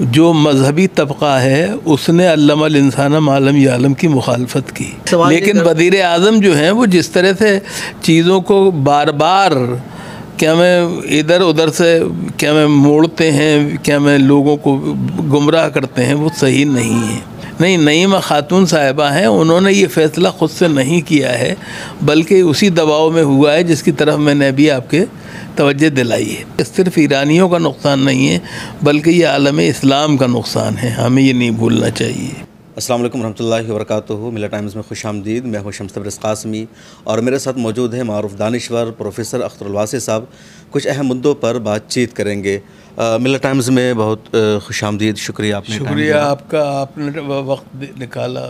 جو مذہبی طبقہ ہے اس نے علم الانسان ما لم یعلم کی مخالفت کی، لیکن وزیر اعظم جو ہیں وہ جس طرح سے چیزوں کو بار بار کیا میں ادھر ادھر سے کیا میں موڑتے ہیں، کیا میں لوگوں کو گمراہ کرتے ہیں، وہ صحیح نہیں ہے۔ نہیں، نعیمہ خاتون صاحبہ ہیں، انہوں نے یہ فیصلہ خود سے نہیں کیا ہے، بلکہ اسی دباؤ میں ہوا ہے جس کی طرف میں نے ابھی آپ کے توجہ دلائی ہے۔ صرف ایرانیوں کا نقصان نہیں ہے بلکہ یہ عالم اسلام کا نقصان ہے، ہمیں یہ نہیں بھولنا چاہیے۔ السلام علیکم ورحمۃ اللہ وبرکاتہ۔ ملہ ٹائمز میں خوش آمدید۔ میں ہوں شمس تبریز قاسمی اور میرے ساتھ موجود ہیں معروف دانشور پروفیسر اختر الواسع صاحب۔ کچھ اہم مدعوں پر بات چیت کریں گے۔ ملہ ٹائمز میں بہت خوش آمدید، شکریہ آپ نے شکریہ آپ کا، آپ نے وقت نکالا۔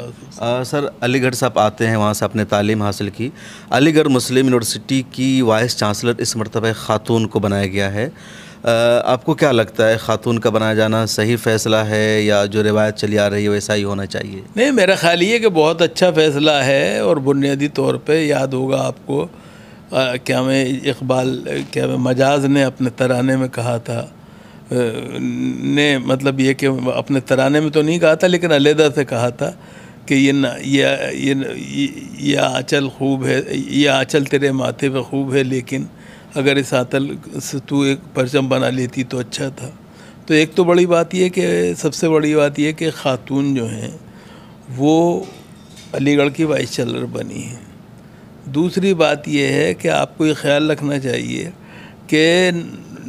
سر، علی گڑھ سے آپ آتے ہیں، وہاں سے آپ نے تعلیم حاصل کی۔ علی گڑھ مسلم یونیورسٹی کی وائس چانسلر اس مرتبہ خاتون کو بنایا گیا ہے۔ آپ کو کیا لگتا ہے، خاتون کا بنایا جانا صحیح فیصلہ ہے یا جو روایت چلی آ رہی ہے ویسا ہی ہونا چاہیے؟ نہیں، میرا خیال یہ کہ بہت اچھا فیصلہ ہے، اور بنیادی طور پہ یاد ہوگا آپ کو کیا میں اقبال کیا میں مجاز نے اپنے ترانے میں کہا تھا، مطلب یہ کہ اپنے ترانے میں تو نہیں کہا تھا لیکن علیحدہ سے کہا تھا کہ یہ آنچل خوب ہے، یہ آنچل تیرے ماتھے پہ خوب ہے، لیکن اگر اس آنچل سے تو ایک پرچم بنا لیتی تو اچھا تھا۔ تو ایک تو بڑی بات یہ کہ سب سے بڑی بات یہ کہ خاتون جو ہیں وہ علی گڑھ کی وائس چانسلر بنی ہیں۔ دوسری بات یہ ہے کہ آپ کو یہ خیال رکھنا چاہیے کہ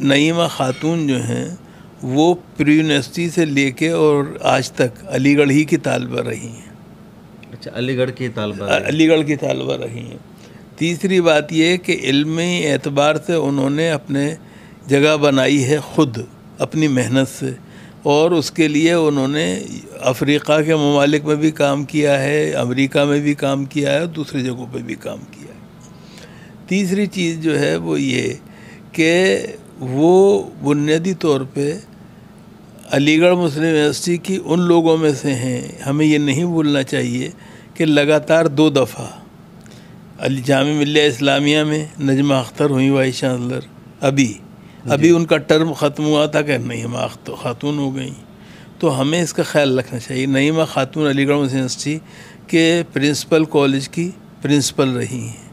نعیمہ خاتون جو ہیں وہ پری یونیورسٹی سے لے کے اور آج تک علی گڑھ ہی کی طالبہ رہی ہیں۔ اچھا، علی گڑھ کی طالبہ علی گڑھ کی طالبہ رہی ہیں۔ تیسری بات یہ کہ علمی اعتبار سے انہوں نے اپنے جگہ بنائی ہے خود اپنی محنت سے، اور اس کے لیے انہوں نے افریقہ کے ممالک میں بھی کام کیا ہے، امریکہ میں بھی کام کیا ہے، اور دوسری جگہوں پہ بھی کام کیا ہے۔ تیسری چیز جو ہے وہ یہ کہ وہ بنیادی طور پہ علی گڑھ مسلم یونیورسٹی کی ان لوگوں میں سے ہیں، ہمیں یہ نہیں بھولنا چاہیے کہ لگاتار 2 دفعہ جامعہ ملیہ اسلامیہ میں نجمہ اختر ہوئی وائس چانسلر، ابھی ان کا ٹرم ختم ہوا تھا کہ نعیمہ خاتون ہو گئیں۔ تو ہمیں اس کا خیال رکھنا چاہیے۔ نعیمہ خاتون علی گڑھ مسلم یونیورسٹی کے پرنسپل کالج کی پرنسپل رہی ہیں،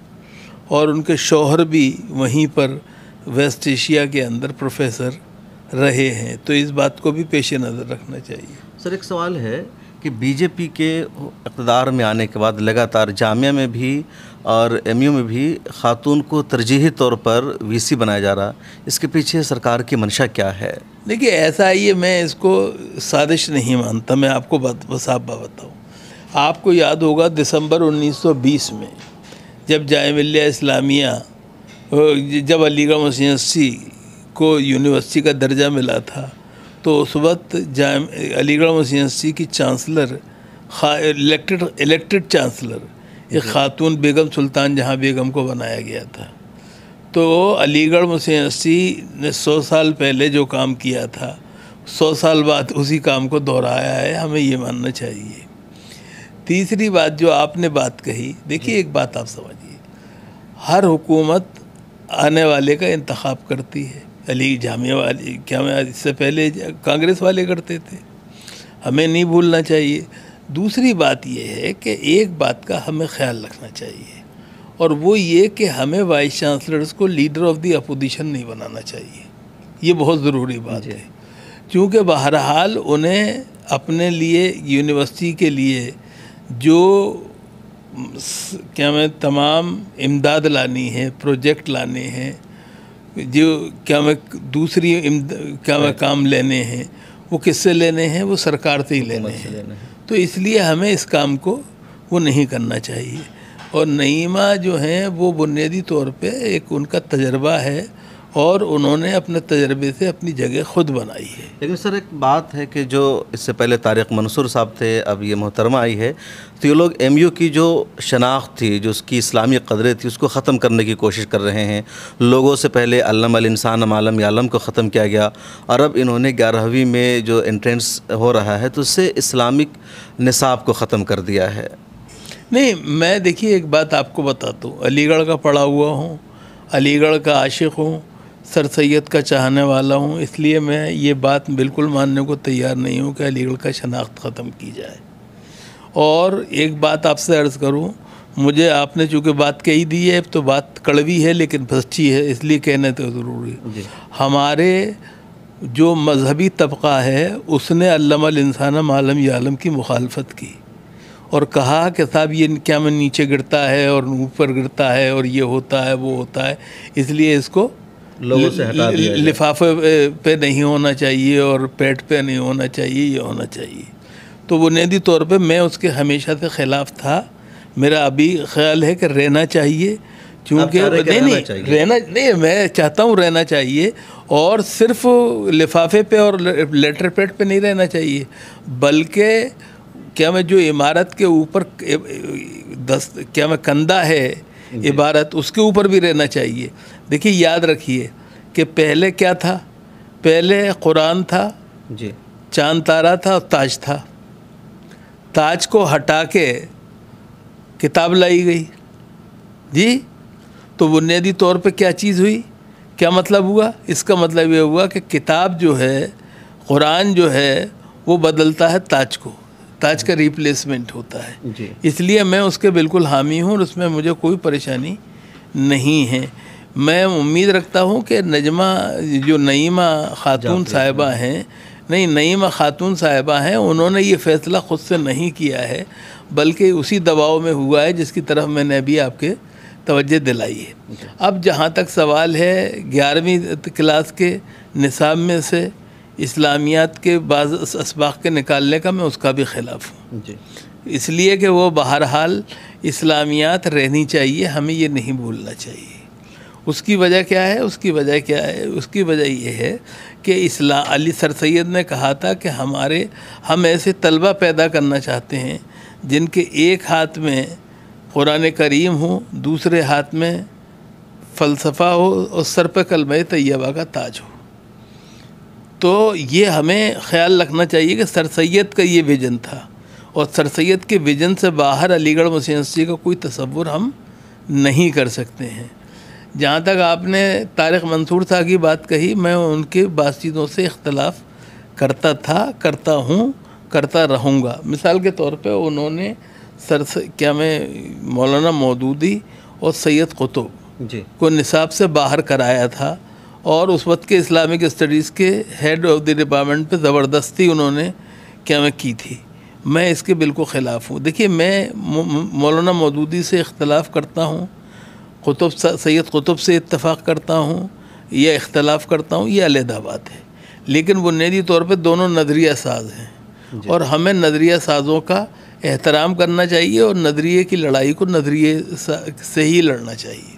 اور ان کے شوہر بھی وہیں پر ویسٹ ایشیا کے اندر پروفیسر رہے ہیں، تو اس بات کو بھی پیش نظر رکھنا چاہیے۔ سر، ایک سوال ہے کہ بی جے پی کے اقتدار میں آنے کے بعد لگاتار جامعہ میں بھی اور ایم یو میں بھی خاتون کو ترجیحی طور پر وی سی بنایا جا رہا، اس کے پیچھے سرکار کی منشا کیا ہے؟ دیکھیے، ایسا ہی ہے، میں اس کو سازش نہیں مانتا، میں آپ کو صاف بات بتاؤں۔ آپ کو یاد ہوگا دسمبر 1920 میں جب جامعہ ملیہ اسلامیہ جب علی گڑھ مسلم یونیورسٹی کو یونیورسٹی کا درجہ ملا تھا، تو اس وقت علی گڑھ مسلم یونیورسٹی کی چانسلر الیکٹڈ چانسلر ایک خاتون بیگم سلطان جہاں بیگم کو بنایا گیا تھا۔ تو علی گڑھ مسلم یونیورسٹی نے 100 سال پہلے جو کام کیا تھا 100 سال بعد اسی کام کو دہرایا ہے، ہمیں یہ ماننا چاہیے۔ تیسری بات جو آپ نے بات کہی، دیکھیے ایک بات آپ سمجھیے، ہر حکومت آنے والے کا انتخاب کرتی ہے۔ علی جامعہ والے کیا میں اس سے پہلے کانگریس والے کرتے تھے، ہمیں نہیں بھولنا چاہیے۔ دوسری بات یہ ہے کہ ایک بات کا ہمیں خیال رکھنا چاہیے، اور وہ یہ کہ ہمیں وائس چانسلرز کو لیڈر آف دی اپوزیشن نہیں بنانا چاہیے، یہ بہت ضروری بات ہے، کیونکہ بہرحال انہیں اپنے لیے یونیورسٹی کے لیے جو کیا میں تمام امداد لانی ہے، پروجیکٹ لانے ہیں، جو کیا میں دوسری کیا میں کام لینے ہیں، وہ کس سے لینے ہیں؟ وہ سرکار سے ہی لینے ہیں۔ تو اس لیے ہمیں اس کام کو وہ نہیں کرنا چاہیے۔ اور نعیمہ جو ہیں وہ بنیادی طور پہ ایک ان کا تجربہ ہے، اور انہوں نے اپنے تجربے سے اپنی جگہ خود بنائی ہے۔ لیکن سر، ایک بات ہے کہ جو اس سے پہلے طارق منصور صاحب تھے، اب یہ محترمہ آئی ہے، تو یہ لوگ ایم یو کی جو شناخت تھی، جو اس کی اسلامی قدریں تھی، اس کو ختم کرنے کی کوشش کر رہے ہیں۔ لوگوں سے پہلے علم الانسان ما لم یعلم کو ختم کیا گیا، اور اب انہوں نے 11ویں میں جو انٹرنس ہو رہا ہے تو اس سے اسلامک نصاب کو ختم کر دیا ہے۔ نہیں، میں دیکھیے ایک بات آپ کو بتاتا ہوں، علی گڑھ کا پڑھا ہوا ہوں، علی گڑھ کا عاشق ہوں، سر سید کا چاہنے والا ہوں، اس لیے میں یہ بات بالکل ماننے کو تیار نہیں ہوں کہ علی گڑھ کا شناخت ختم کی جائے۔ اور ایک بات آپ سے عرض کروں، مجھے آپ نے چونکہ بات کہی دی ہے تو بات کڑوی ہے لیکن سچی ہے، اس لیے کہنے تو ضروری ہے۔ ہمارے جو مذہبی طبقہ ہے اس نے علم الانسان ما لم یعلم کی مخالفت کی اور کہا کہ صاحب یہ کیا میں نیچے گرتا ہے اور اوپر گرتا ہے اور یہ ہوتا ہے وہ ہوتا ہے، اس لیے اس کو لوگوں سے ہٹا دیا جائے۔ لفافے پہ نہیں ہونا چاہیے اور پیٹ پہ نہیں ہونا چاہیے، یہ ہونا چاہیے۔ تو بنیادی طور پہ میں اس کے ہمیشہ سے خلاف تھا۔ میرا ابھی خیال ہے کہ رہنا چاہیے، چونکہ نہیں میں چاہتا ہوں رہنا چاہیے، اور صرف لفافے پہ اور لیٹر پیڈ پہ نہیں رہنا چاہیے، بلکہ کیا میں جو عمارت کے اوپر کیا میں کندہ ہے عبارت، اس کے اوپر بھی رہنا چاہیے۔ دیکھیے یاد رکھیے کہ پہلے کیا تھا، پہلے قرآن تھا، جی، چاند تارا تھا اور تاج تھا۔ تاج کو ہٹا کے کتاب لائی گئی، جی، تو بنیادی طور پہ کیا چیز ہوئی، کیا مطلب ہوا؟ اس کا مطلب یہ ہوا کہ کتاب جو ہے، قرآن جو ہے، وہ بدلتا ہے تاج کو، تاج کا ریپلیسمنٹ ہوتا ہے۔ جی، اس لیے میں اس کے بالکل حامی ہوں اور اس میں مجھے کوئی پریشانی نہیں ہے۔ میں امید رکھتا ہوں کہ نعیمہ خاتون صاحبہ ہیں، نعیمہ خاتون صاحبہ ہیں، انہوں نے یہ فیصلہ خود سے نہیں کیا ہے، بلکہ اسی دباؤ میں ہوا ہے جس کی طرف میں نے ابھی آپ کے توجہ دلائی ہے۔ اب جہاں تک سوال ہے 11ویں کلاس کے نصاب میں سے اسلامیات کے بعض اسباق کے نکالنے کا، میں اس کا بھی خلاف ہوں، اس لیے کہ وہ بہرحال اسلامیات رہنی چاہیے، ہمیں یہ نہیں بھولنا چاہیے۔ اس کی وجہ کیا ہے؟ اس کی وجہ یہ ہے کہ علی سر سید نے کہا تھا کہ ہم ایسے طلبہ پیدا کرنا چاہتے ہیں جن کے ایک ہاتھ میں قرآن کریم ہو، دوسرے ہاتھ میں فلسفہ ہو اور سر پہ کلمہ طیبہ کا تاج ہو۔ تو یہ ہمیں خیال رکھنا چاہیے کہ سر سید کا یہ ویژن تھا، اور سر سید کے ویژن سے باہر علی گڑھ مسلم یونیورسٹی کا کوئی تصور ہم نہیں کر سکتے ہیں۔ جہاں تک آپ نے طارق منصور صاحب کی بات کہی، میں ان کے بعض چیزوں سے اختلاف کرتا تھا، کرتا ہوں، کرتا رہوں گا۔ مثال کے طور پہ انہوں نے مولانا مودودی اور سید قطب کو نصاب سے باہر کرایا تھا، اور اس وقت کے اسلامک اسٹڈیز کے ہیڈ آف دی ڈپارٹمنٹ پہ زبردستی انہوں نے کی تھی۔ میں اس کے بالکل خلاف ہوں۔ دیکھیے میں مولانا مودودی سے اختلاف کرتا ہوں، سید قطب سے اتفاق کرتا ہوں یا اختلاف کرتا ہوں، یہ علیحدہ بات ہے، لیکن بنیادی طور پہ دونوں نظریہ ساز ہیں، اور ہمیں نظریہ سازوں کا احترام کرنا چاہیے اور نظریے کی لڑائی کو نظریے سے ہی لڑنا چاہیے۔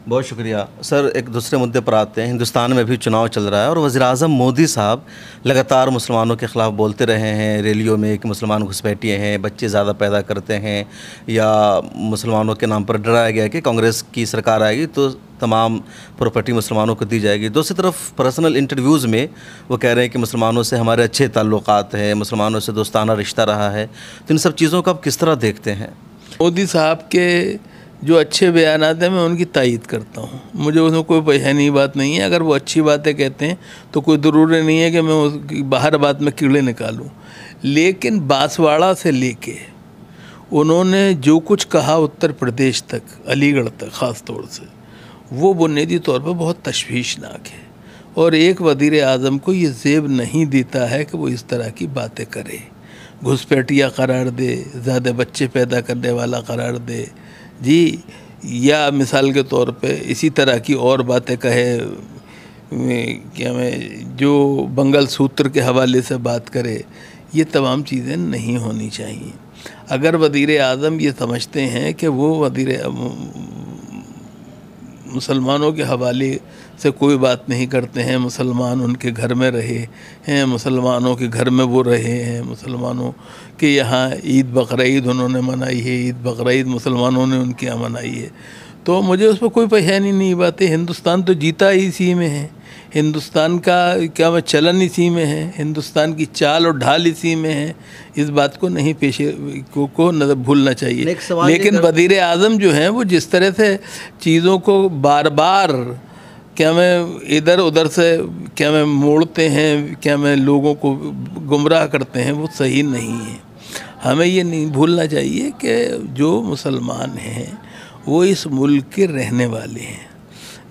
بہت شکریہ سر۔ ایک دوسرے مدعے پر آتے ہیں۔ ہندوستان میں بھی چناؤ چل رہا ہے اور وزیر اعظم مودی صاحب لگاتار مسلمانوں کے خلاف بولتے رہے ہیں ریلیوں میں کہ مسلمان گھسپیٹیے ہیں، بچے زیادہ پیدا کرتے ہیں، یا مسلمانوں کے نام پر ڈرایا گیا کہ کانگریس کی سرکار آئے گی تو تمام پراپرٹی مسلمانوں کو دی جائے گی۔ دوسری طرف پرسنل انٹرویوز میں وہ کہہ رہے ہیں کہ مسلمانوں سے ہمارے اچھے تعلقات ہیں، مسلمانوں سے دوستانہ رشتہ رہا ہے۔ تو ان سب چیزوں کو آپ کس طرح دیکھتے ہیں؟ مودی صاحب کے جو اچھے بیانات ہیں میں ان کی تائید کرتا ہوں، مجھے اس میں کوئی پریشانی بات نہیں ہے۔ اگر وہ اچھی باتیں کہتے ہیں تو کوئی ضروری نہیں ہے کہ میں اس کی باہر بات میں کیڑے نکالوں، لیکن بانسواڑہ سے لے کے انہوں نے جو کچھ کہا اتر پردیش تک، علی گڑھ تک خاص طور سے، وہ بنیادی طور پر بہت تشویشناک ہے، اور ایک وزیر اعظم کو یہ زیب نہیں دیتا ہے کہ وہ اس طرح کی باتیں کرے، گھسپیٹیا قرار دے، زیادہ بچے پیدا کرنے والا قرار دے، جی، یا مثال کے طور پہ اسی طرح کی اور باتیں کہے، جو بنگل سوتر کے حوالے سے بات کرے۔ یہ تمام چیزیں نہیں ہونی چاہیے۔ اگر وزیر اعظم یہ سمجھتے ہیں کہ وہ مسلمانوں کے حوالے سے کوئی بات نہیں کرتے ہیں، مسلمان ان کے گھر میں رہے ہیں، مسلمانوں کے گھر میں وہ رہے ہیں، مسلمانوں کے یہاں عید بقرعید انہوں نے منائی ہے، عید بقرعید مسلمانوں نے ان کے یہاں منائی ہے، تو مجھے اس پہ کوئی پریشانی نہیں۔ باتیں ہندوستان تو جیتا ہی اسی میں ہے، ہندوستان کا چلن اسی میں ہے، ہندوستان کی چال اور ڈھال اسی میں ہے، اس بات کو نہیں کو بھولنا چاہیے۔ لیکن وزیر اعظم جو ہیں وہ جس طرح سے چیزوں کو بار بار کیا میں ادھر ادھر سے کیا میں موڑتے ہیں، کیا میں لوگوں کو گمراہ کرتے ہیں، وہ صحیح نہیں ہے۔ ہمیں یہ نہیں بھولنا چاہیے کہ جو مسلمان ہیں وہ اس ملک کے رہنے والے ہیں۔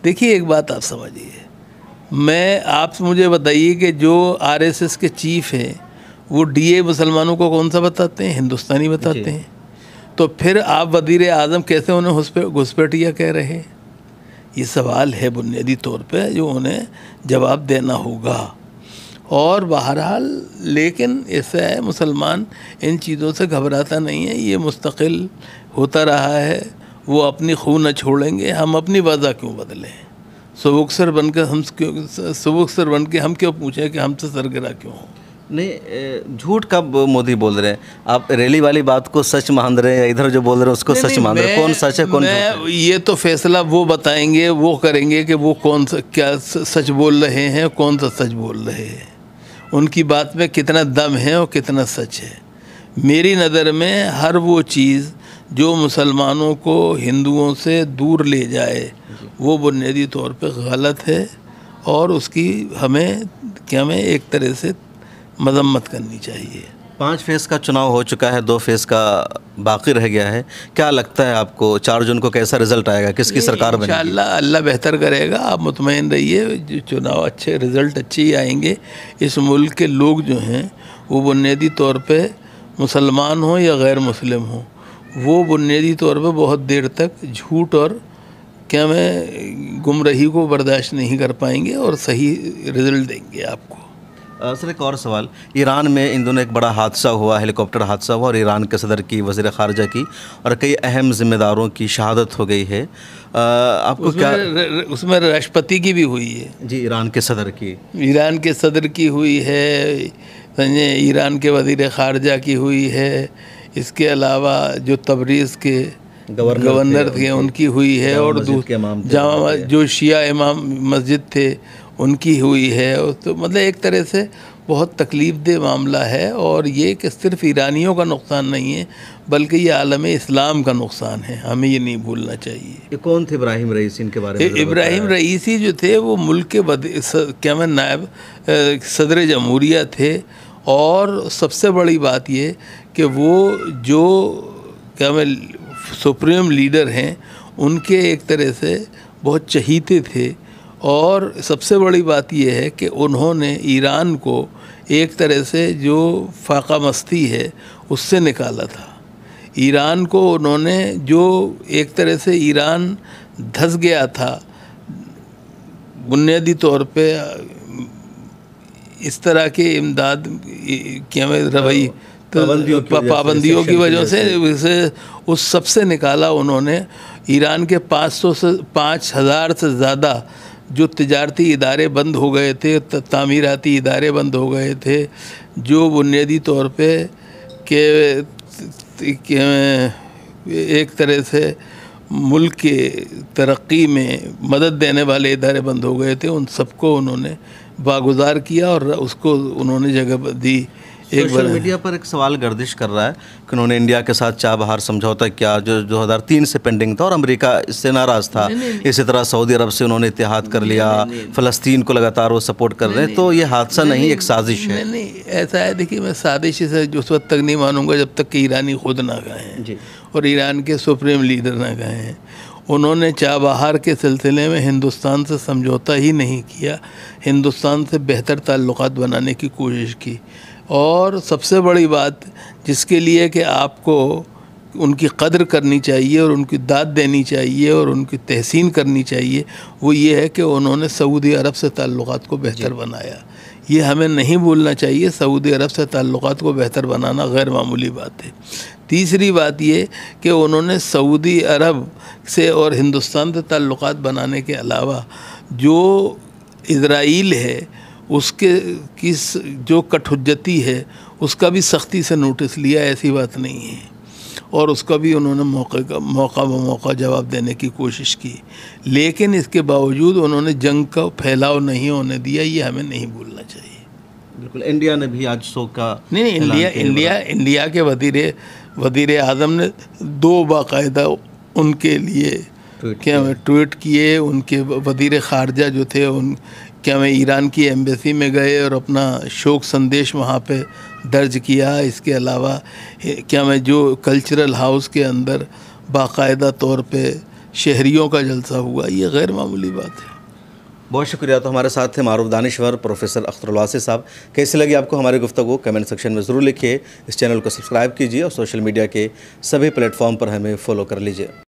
دیکھیے ایک بات آپ سمجھیے، آپ مجھے بتائیے کہ جو RSS کے چیف ہیں وہ DA مسلمانوں کو کون سا بتاتے ہیں؟ ہندوستانی بتاتے ہیں۔ تو پھر آپ وزیر اعظم کیسے انہیں گھسپیٹیا کہہ رہے ہیں؟ یہ سوال ہے بنیادی طور پہ جو انہیں جواب دینا ہوگا۔ اور بہرحال لیکن ایسا ہے، مسلمان ان چیزوں سے گھبراتا نہیں ہے، یہ مستقل ہوتا رہا ہے، وہ اپنی خو نہ چھوڑیں گے۔ ہم اپنی وضع کیوں بدلیں؟ سبکسر بن کے ہم کیوں پوچھیں کہ ہم سے سرگرا کیوں ہوں؟ نہیں، جھوٹ کب مودی بول رہے ہیں؟ آپ ریلی والی بات کو سچ مان رہے ہیں یا ادھر جو بول رہے ہیں اس کو سچ مان رہے ہیں؟ کون سچ ہے کون جھوٹ ہے؟ یہ تو فیصلہ وہ بتائیں گے، وہ کریں گے کہ وہ کون سا کیا سچ بول رہے ہیں، کون سا سچ بول رہے ہیں، ان کی بات میں کتنا دم ہے اور کتنا سچ ہے۔ میری نظر میں ہر وہ چیز جو مسلمانوں کو ہندوؤں سے دور لے جائے وہ بنیادی طور پہ غلط ہے، اور اس کی ہمیں ایک طرح سے مذمت کرنی چاہیے۔ 5 فیز کا چناؤ ہو چکا ہے، 2 فیز کا باقی رہ گیا ہے، کیا لگتا ہے آپ کو 4 جون کو کیسا رزلٹ آئے گا؟ کس کی سرکار بنے گی؟ انشاءاللہ اللہ بہتر کرے گا، آپ مطمئن رہیے، جو چناؤ رزلٹ اچھے ہی آئیں گے۔ اس ملک کے لوگ جو ہیں وہ بنیادی طور پہ مسلمان ہوں یا غیر مسلم ہوں، وہ بنیادی طور پہ بہت دیر تک جھوٹ اور گمراہی کو برداشت نہیں کر پائیں گے اور صحیح رزلٹ دیں گے آپ کو۔ سر ایک اور سوال، ایران میں ان دونوں ایک بڑا حادثہ ہوا، ہیلی کاپٹر حادثہ ہوا، اور ایران کے صدر کی، وزیر خارجہ کی اور کئی اہم ذمہ داروں کی شہادت ہو گئی ہے۔ آپ کو کیا اس میں راشٹرپتی کی بھی ہوئی ہے؟ جی، ایران کے صدر کی، ایران کے صدر کی ہوئی ہے، ایران کے وزیر خارجہ کی ہوئی ہے، اس کے علاوہ جو تبریز کے گورنر تھے ان کی ہوئی ہے، اور جامع جو شیعہ امام مسجد تھے ان کی ہوئی ہے۔ تو مطلب ایک طرح سے بہت تکلیف دہ معاملہ ہے، اور یہ کہ صرف ایرانیوں کا نقصان نہیں ہے بلکہ یہ عالم اسلام کا نقصان ہے، ہمیں یہ نہیں بھولنا چاہیے۔ یہ کون تھے ابراہیم رئیسی؟ ان کے بارے میں ابراہیم رئیسی جو تھے وہ ملک کے نائب صدر جمہوریہ تھے، اور سب سے بڑی بات یہ کہ وہ جو سپریم لیڈر ہیں ان کے ایک طرح سے بہت چہیتے تھے، اور سب سے بڑی بات یہ ہے کہ انہوں نے ایران کو ایک طرح سے جو فاقہ مستی ہے اس سے نکالا تھا۔ ایران کو انہوں نے جو ایک طرح سے ایران دھس گیا تھا بنیادی طور پہ اس طرح کے امداد روی پابندیوں کی وجہ سے اس سب سے نکالا انہوں نے۔ ایران کے 5,000 سے زیادہ جو تجارتی ادارے بند ہو گئے تھے، تعمیراتی ادارے بند ہو گئے تھے، جو بنیادی طور پہ کہ ایک طرح سے ملک کے ترقی میں مدد دینے والے ادارے بند ہو گئے تھے، ان سب کو انہوں نے باگزار کیا اور اس کو انہوں نے جگہ دی۔ سوشل میڈیا پر ایک سوال گردش کر رہا ہے کہ انہوں نے انڈیا کے ساتھ چابہار سمجھوتا کیا جو 2003 سے پینڈنگ تھا، اور امریکہ اس سے ناراض تھا۔ اسی طرح سعودی عرب سے انہوں نے اتحاد کر لیا، فلسطین کو لگاتار وہ سپورٹ کر رہے ہیں، تو یہ حادثہ نہیں ایک سازش ہے؟ نہیں ایسا ہے، دیکھیے میں سازش سے اس وقت تک نہیں مانوں گا جب تک کہ ایرانی خود نہ کہیں اور ایران کے سپریم لیڈر نہ کہیں۔ انہوں نے چابہار کے سلسلے میں ہندوستان سے سمجھوتا ہی نہیں کیا، ہندوستان سے بہتر تعلقات بنانے کی کوشش کی، اور سب سے بڑی بات جس کے لیے کہ آپ کو ان کی قدر کرنی چاہیے اور ان کی داد دینی چاہیے اور ان کی تحسین کرنی چاہیے، وہ یہ ہے کہ انہوں نے سعودی عرب سے تعلقات کو بہتر بنایا۔ یہ ہمیں نہیں بھولنا چاہیے، سعودی عرب سے تعلقات کو بہتر بنانا غیر معمولی بات ہے۔ تیسری بات یہ کہ انہوں نے سعودی عرب سے اور ہندوستان سے تعلقات بنانے کے علاوہ جو اسرائیل ہے اس کے جو کٹ حجتی ہے اس کا بھی سختی سے نوٹس لیا، ایسی بات نہیں ہے، اور اس کا بھی انہوں نے موقع جواب دینے کی کوشش کی، لیکن اس کے باوجود انہوں نے جنگ کا پھیلاؤ نہیں ہونے دیا، یہ ہمیں نہیں بھولنا چاہیے۔ بالکل، انڈیا نے بھی آج سو کا انڈیا کے وزیر اعظم نے 2 باقاعدہ ان کے لیے کیا میں ٹویٹ کیے، ان کے وزیر خارجہ جو تھے کیا میں ایران کی ایمبیسی میں گئے اور اپنا شوق سندیش وہاں پہ درج کیا۔ اس کے علاوہ کیا میں جو کلچرل ہاؤس کے اندر باقاعدہ طور پہ شہریوں کا جلسہ ہوا، یہ غیر معمولی بات ہے۔ بہت شکریہ۔ تو ہمارے ساتھ تھے معروف دانشور پروفیسر اختر الواسع صاحب۔ کیسی لگی آپ کو ہماری گفتگو؟ کمنٹ سیکشن میں ضرور لکھیے۔ اس چینل کو سبسکرائب کیجیے اور سوشل میڈیا کے سبھی پلیٹ فارم پر ہمیں فالو کر لیجیے۔